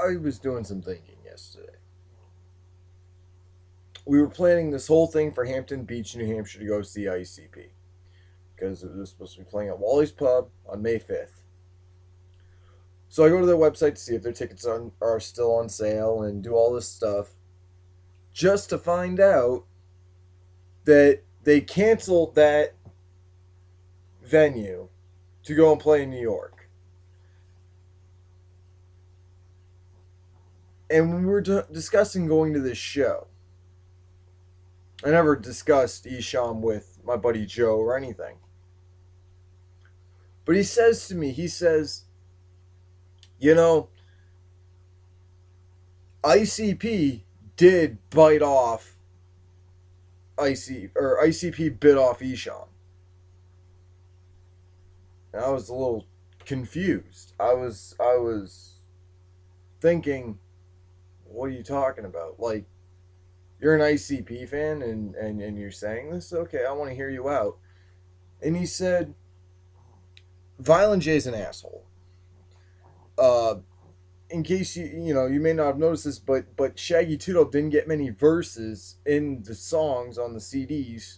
I was doing some thinking yesterday. We were planning this whole thing for Hampton Beach, New Hampshire to go see ICP because it was supposed to be playing at Wally's Pub on May 5th. So I go to their website to see if their tickets are still on sale and do all this stuff just to find out that they canceled that venue to go and play in New York. And when we were discussing going to this show, I never discussed Isham with my buddy Joe or anything. But he says to me, he says, you know, ICP did bite off ICP bit off Isham. And I was a little confused. I was thinking, what are you talking about? Like, you're an ICP fan and you're saying this? Okay, I want to hear you out. And he said, Violent J's an asshole. Uh, in case you may not have noticed this, but Shaggy Two Dope didn't get many verses in the songs on the CDs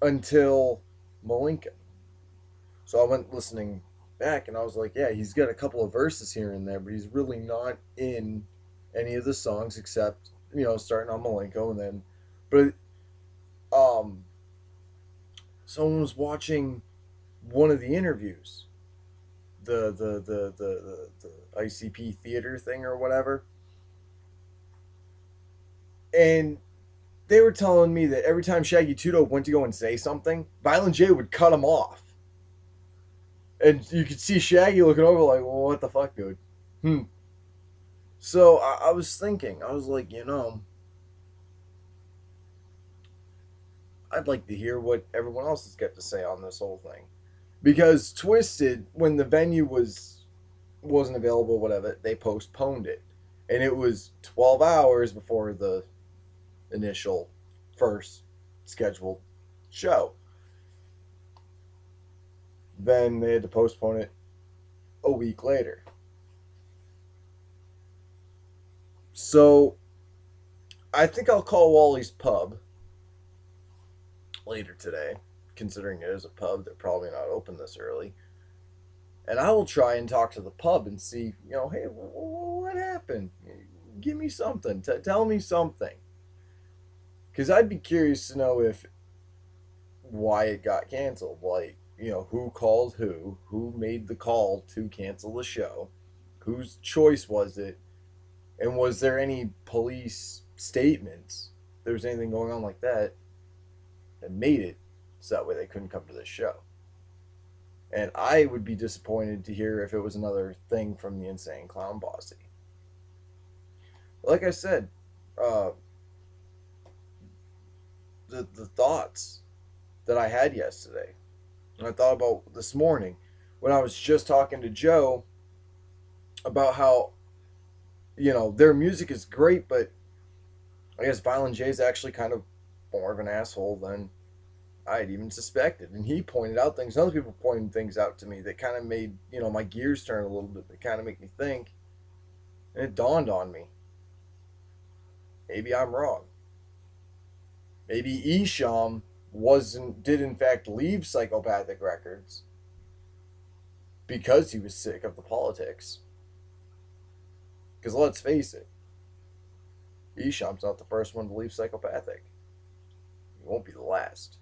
until Malinka. So I went listening back and I was like, yeah, he's got a couple of verses here and there, but he's really not in any of the songs except starting on Malenko and then, but someone was watching one of the interviews, the ICP theater thing or whatever, and they were telling me that every time Shaggy Two Dope went to go and say something, Violent J would cut him off. And you could see Shaggy looking over like, well, what the fuck, dude? So I was thinking, I was like, I'd like to hear what everyone else has got to say on this whole thing. Because Twisted, when the venue wasn't available, whatever, they postponed it. And it was 12 hours before the initial first scheduled show. Then they had to postpone it a week later. So I think I'll call Wally's Pub later today, considering it is a pub. They're probably not open this early. And I will try and talk to the pub and see, hey, what happened? Give me something. Tell me something. Because I'd be curious to know why it got canceled. Like, who called who made the call to cancel the show, whose choice was it, and was there any police statements, if there was anything going on like that made it so that way they couldn't come to this show. And I would be disappointed to hear if it was another thing from the Insane Clown Posse. Like I said, the thoughts that I had yesterday, and I thought about this morning when I was just talking to Joe about how, their music is great, but I guess Violent J is actually kind of more of an asshole than I had even suspected. And he pointed out things, other people pointed things out to me that kind of made, my gears turn a little bit, that kind of make me think. And it dawned on me. Maybe I'm wrong. Maybe Isham did in fact leave Psychopathic Records because he was sick of the politics. Because let's face it, Isham's not the first one to leave Psychopathic. He won't be the last.